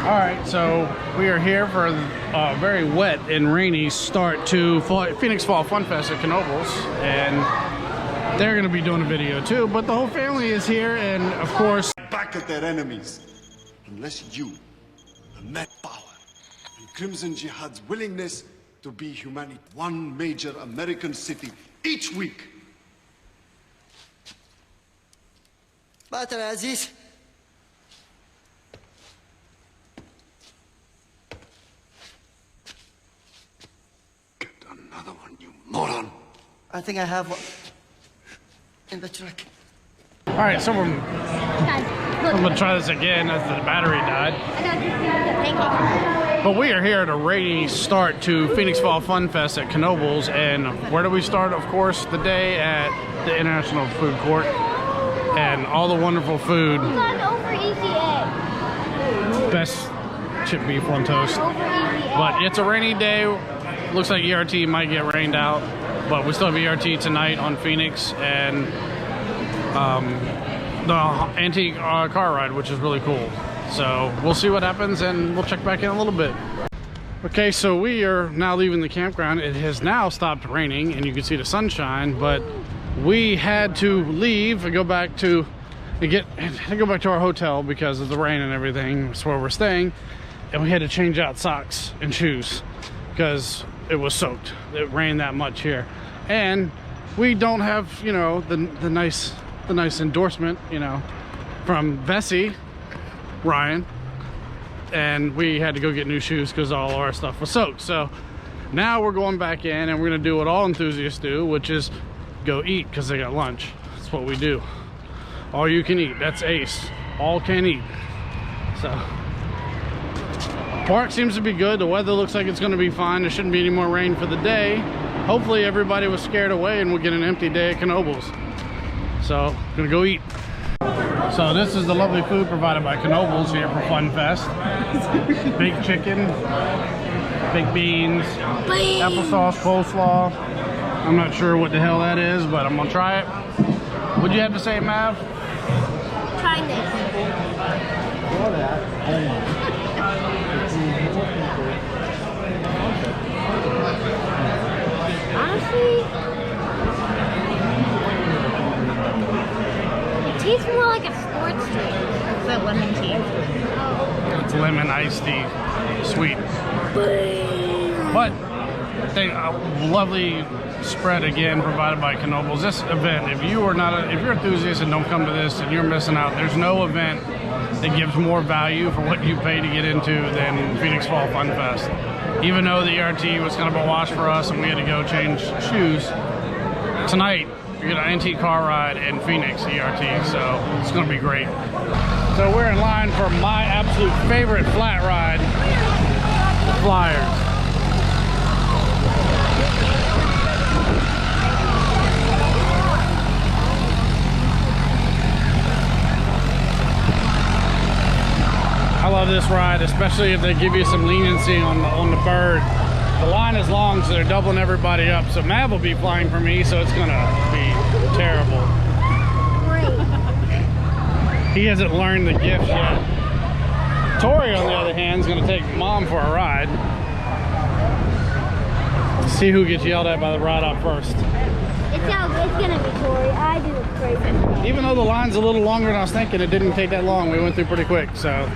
Alright, so we are here for a very wet and rainy start to Phoenix Fall FunFest at Knoebels, and they're going to be doing a video too, but the whole family is here, and of course back at their enemies, unless you, the Met power, and Crimson Jihad's willingness to be humanity, one major American city each week. Bater Aziz. Get another one, you moron. I think I have one in the truck. Alright, so I'm gonna try this again as the battery died. But we are here at a rainy start to Phoenix Fall FunFest at Knoebels, and where do we start? Of course, the day at the International Food Court, and all the wonderful food. Best chip beef on toast. But it's a rainy day. Looks like ERT might get rained out, but we still have ERT tonight on Phoenix, and the antique car ride, which is really cool. So we'll see what happens, and we'll check back in a little bit. Okay, so we are now leaving the campground. It has now stopped raining, and you can see the sunshine, but we had to leave and go back to our hotel because of the rain and everything. That's where we're staying, and we had to change out socks and shoes because it was soaked. It rained that much here, and we don't have, you know, the nice endorsement, you know, from Vesey, Ryan, and we had to go get new shoes because all our stuff was soaked. So now we're going back in, and we're gonna do what all enthusiasts do, which is go eat because they got lunch. That's what we do. All you can eat. That's ace. All can eat. So park seems to be good. The weather looks like it's going to be fine. There shouldn't be any more rain for the day. Hopefully everybody was scared away and we'll get an empty day at Knoebels. So gonna go eat. So this is the lovely food provided by Knoebels here for FunFest. Baked chicken, baked beans, applesauce, coleslaw. I'm not sure what the hell that is, but I'm gonna try it. What'd you have to say, Mav? Try this. Honestly, it tastes more like a sports drink. Is that lemon tea? It's lemon iced tea, sweet. But a lovely spread again provided by Knoebels. This event, if you're an enthusiast and don't come to this, and you're missing out. There's no event that gives more value for what you pay to get into than Phoenix Fall FunFest. Even though the ERT was kind of a wash for us and we had to go change shoes, tonight you're gonna antique car ride in Phoenix ERT, so it's gonna be great. So we're in line for my absolute favorite flat ride, the Flyers. I love this ride, especially if they give you some leniency on the bird. The line is long, so they're doubling everybody up. So Mav will be flying for me, so it's gonna be terrible. He hasn't learned the gift yet. Tori, on the other hand, is gonna take Mom for a ride. See who gets yelled at by the ride up first. It's gonna be Tori. I do it crazy. Even though the line's a little longer than I was thinking, it didn't take that long. We went through pretty quick, so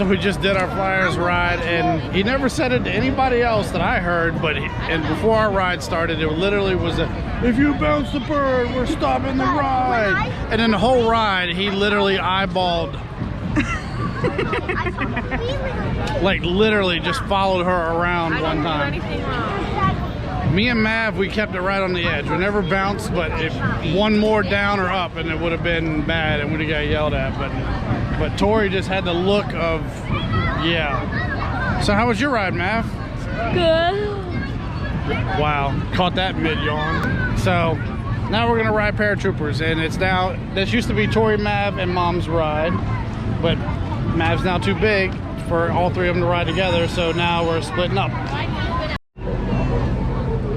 we just did our Flyers ride, and he never said it to anybody else that I heard, but and before our ride started, it literally was if you bounce the bird, we're stopping the ride. And then the whole ride, he literally eyeballed, like literally just followed her around one time. Me and Mav, we kept it right on the edge. We never bounced, but if one more down or up, and it would have been bad, and we'd have got yelled at. But Tori just had the look of, yeah. So how was your ride, Mav? Good. Wow, caught that mid-yawn. So now we're gonna ride Paratroopers, and this used to be Tori, Mav, and Mom's ride, but Mav's now too big for all three of them to ride together, so now we're splitting up.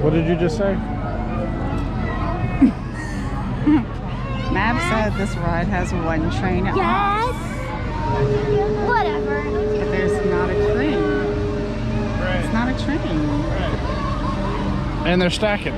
What did you just say? Mav said this ride has one train. Yes. And they're stacking.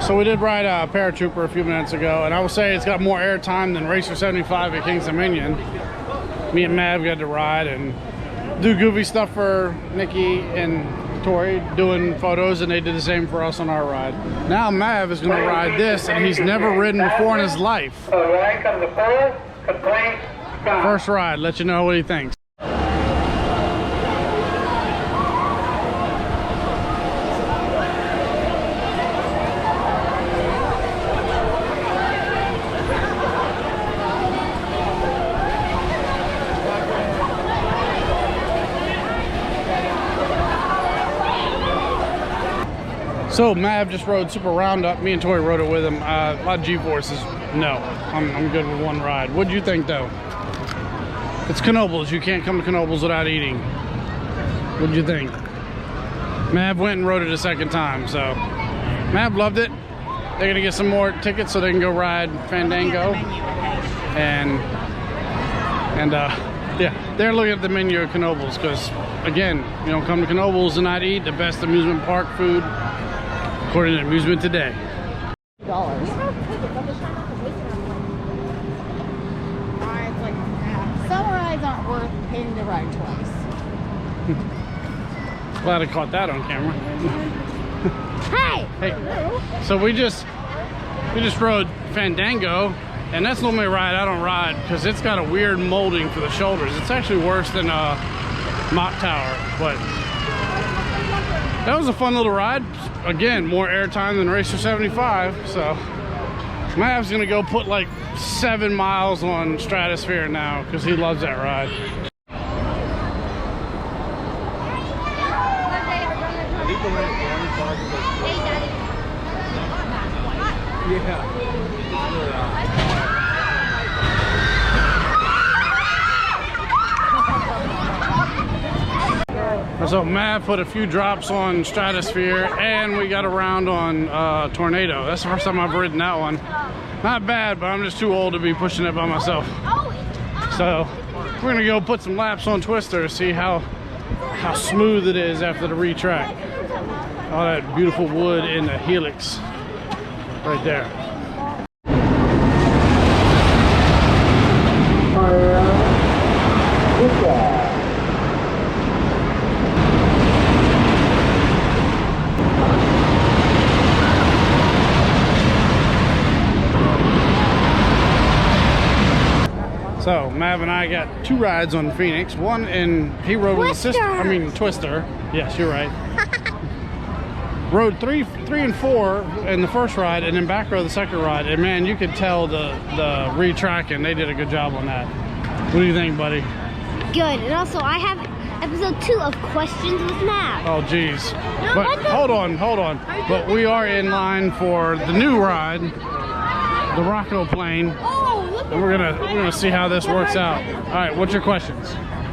So we did ride Paratrooper a few minutes ago, and I will say it's got more airtime than Racer 75 at King's Dominion. Me and Mav got to ride and do goofy stuff for Nikki and Tori, doing photos, and they did the same for us on our ride. Now Mav is going to ride this, and he's never ridden before in his life. First ride, let you know what he thinks. So Mav just rode Super Roundup. Me and Tori rode it with him. A lot of G-forces. No, I'm good with one ride. What'd you think though? It's Knoebels. You can't come to Knoebels without eating. What'd you think? Mav went and rode it a second time, so Mav loved it. They're gonna get some more tickets so they can go ride Fandango. And yeah, they're looking at the menu at Knoebels because again, you don't come to Knoebels and not eat the best amusement park food. According to Amusement Today. $. Some rides aren't worth paying to ride twice. Glad I caught that on camera. Hey! Hey. So we just rode Fandango, and that's normally a ride I don't ride because it's got a weird molding for the shoulders. It's actually worse than Mock Tower, but that was a fun little ride. Again, more airtime than Racer 75, so Mav's gonna go put like 7 miles on Stratosphere now because he loves that ride. So Mav put a few drops on Stratosphere, and we got a round on Tornado. That's the first time I've ridden that one. Not bad, but I'm just too old to be pushing it by myself. So we're gonna go put some laps on Twister, see how smooth it is after the retrack. All that beautiful wood in the helix right there. So Mav and I got 2 rides on Phoenix. One in he rode with his sister. I mean Twister. Yes, you're right. Rode 3 and 4 in the first ride, and then back row the second ride. And man, you could tell the retracking. They did a good job on that. What do you think, buddy? Good. And also, I have episode 2 of Questions with Mav. Oh, geez. But hold on. But we are in line for the new ride, the Rocco Plane. And we're gonna see how this works out. All right, what's your questions?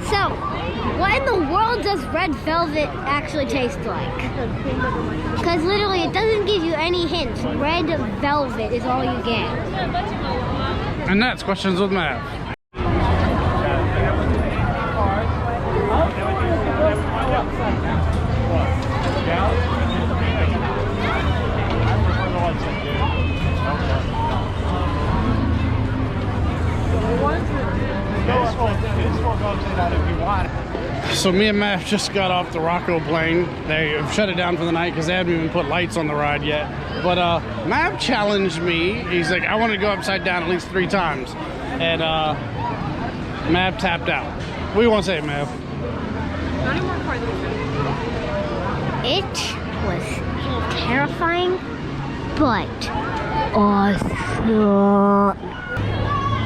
So, what in the world does red velvet actually taste like? Because literally, it doesn't give you any hints. Red velvet is all you get. And that's Questions with Mav. So me and Matt just got off the Rocco Plane. They shut it down for the night because they haven't even put lights on the ride yet. But Mav challenged me. He's like, I want to go upside down at least 3 times. And Mav tapped out. What do you want to say, Mav? Not anymore farther. It was terrifying, but awesome.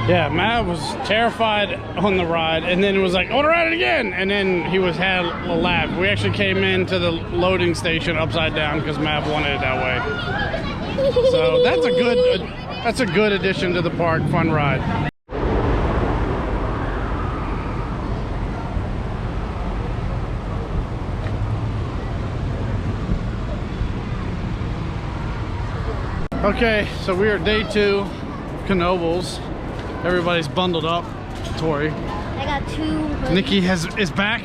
Yeah, Matt was terrified on the ride, and then it was like, I want to ride it again, and then he had a laugh. We actually came into the loading station upside down because Matt wanted it that way. So that's a good addition to the park. Fun ride. Okay, so we are day 2 of Knoebels. Everybody's bundled up. Tori. I got 2. Nikki is back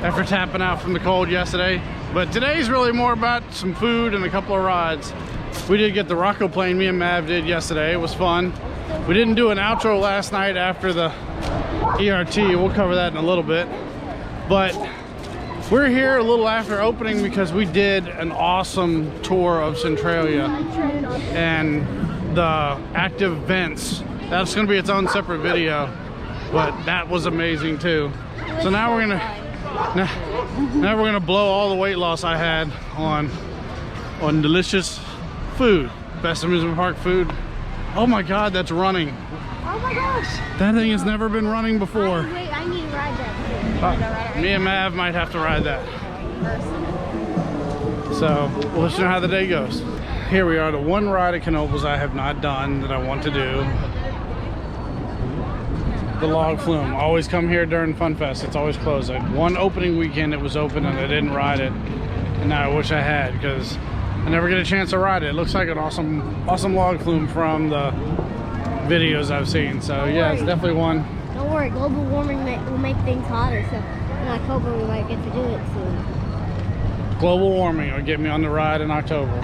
after tapping out from the cold yesterday. But today's really more about some food and a couple of rides. We did get the Rocco Plane, me and Mav did yesterday. It was fun. We didn't do an outro last night after the ERT. We'll cover that in a little bit. But we're here a little after opening because we did an awesome tour of Centralia and the active vents. That's going to be its own separate video, but that was amazing too. So now we're gonna blow all the weight loss I had on delicious food. Best amusement park food. Oh my God, that's running. Oh my gosh. That thing has never been running before. Wait, I need to ride that too. Me and Mav might have to ride that. So we'll let you know how the day goes. Here we are, the one ride at Knoebels I have not done that I want to do. The log flume. Always come here during FunFest. It's always closed. One opening weekend it was open and I didn't ride it. And now I wish I had because I never get a chance to ride it. It looks like an awesome log flume from the videos I've seen. So yeah, it's definitely one. Don't worry, global warming will make things hotter, so in October we might get to do it soon. Global warming will get me on the ride in October.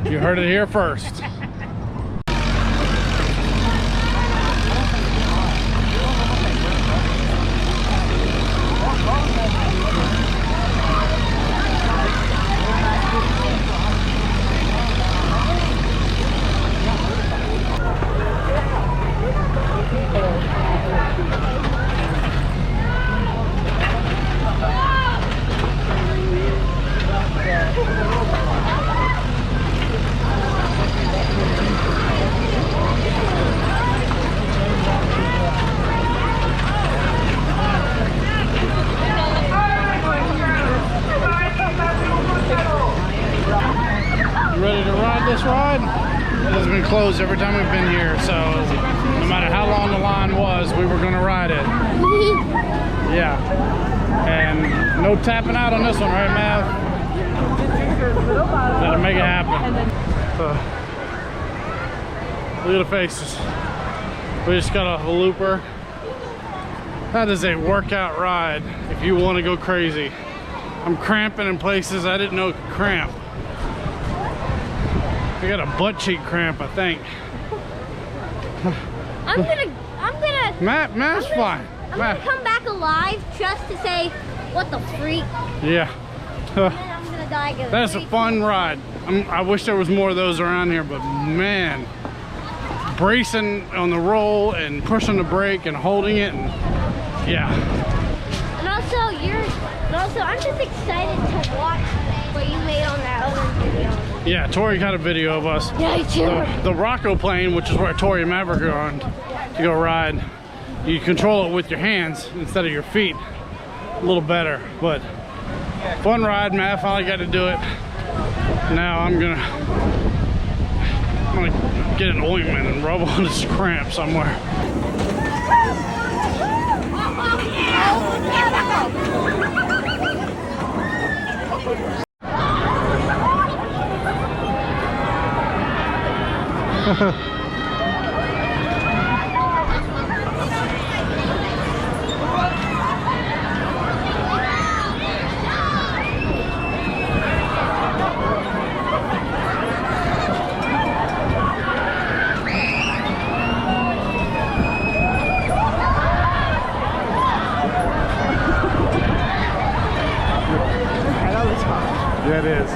You heard it here first. Closed every time we've been here, so no matter how long the line was, we were going to ride it. Yeah, and no tapping out on this one, right, Mav? Gotta make it happen. Look at the faces. We just got a looper. That is a workout ride if you want to go crazy. I'm cramping in places I didn't know could cramp. I got a butt cheek cramp, I think. I'm gonna Matt's fine. I'm gonna come back alive just to say, what the freak? Yeah. And then I'm gonna die again. That's a fun ride. I wish there was more of those around here, but man, bracing on the roll and pushing the brake and holding it, and yeah. And also, I'm just excited to watch what you made on that other video. Yeah, Tori got a video of us. Yeah, too. The Rocco Plane, which is where Tori and Maverick are on to go ride. You control it with your hands instead of your feet. A little better, but fun ride. Matt finally got to do it. Now I'm gonna get an ointment and rub on this cramp somewhere. Yeah, it is.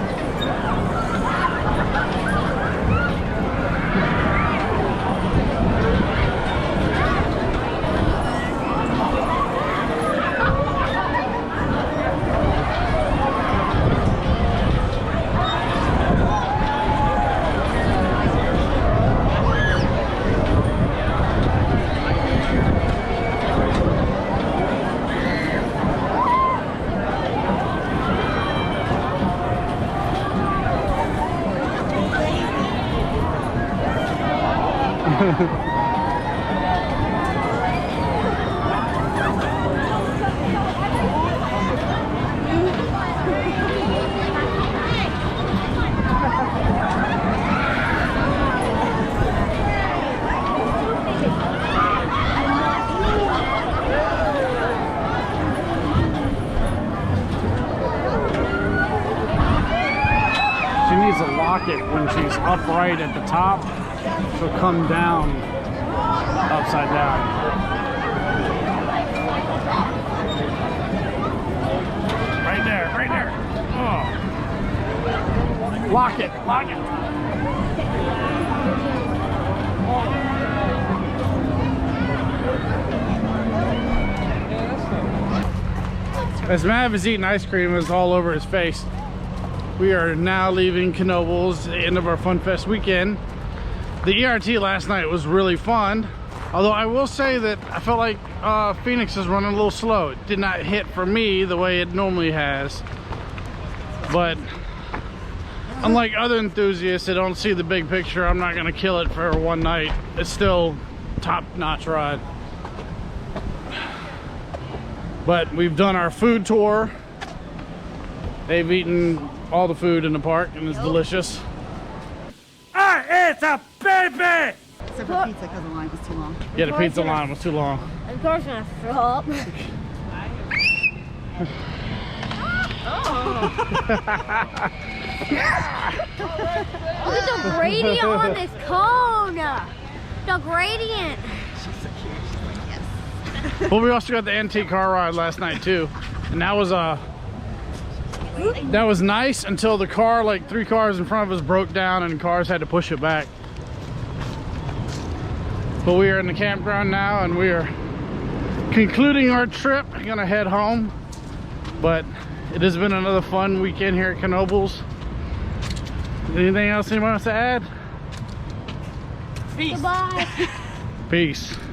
She needs to lock it when she's upright at the top. She'll come down upside down. Right there, right there. Oh. Lock it, lock it. As Mav is eating ice cream, it's all over his face. We are now leaving Knoebels, the end of our FunFest weekend. The ERT last night was really fun, although I will say that I felt like Phoenix is running a little slow. It did not hit for me the way it normally has. But unlike other enthusiasts that don't see the big picture, I'm not gonna kill it for one night. It's still top-notch ride. But we've done our food tour. They've eaten all the food in the park and it's delicious. It's a baby! Except for pizza because the line was too long. Yeah, the pizza line was too long. Of course, I'm gonna throw up. Look at the gradient on this cone. The gradient. Well, we also got the antique car ride last night too, and that was nice until the car, like 3 cars in front of us, broke down and cars had to push it back. But we are in the campground now and we are concluding our trip. I'm gonna head home, but it has been another fun weekend here at Knoebels. Anything else anyone wants to add? Peace. Goodbye. Peace.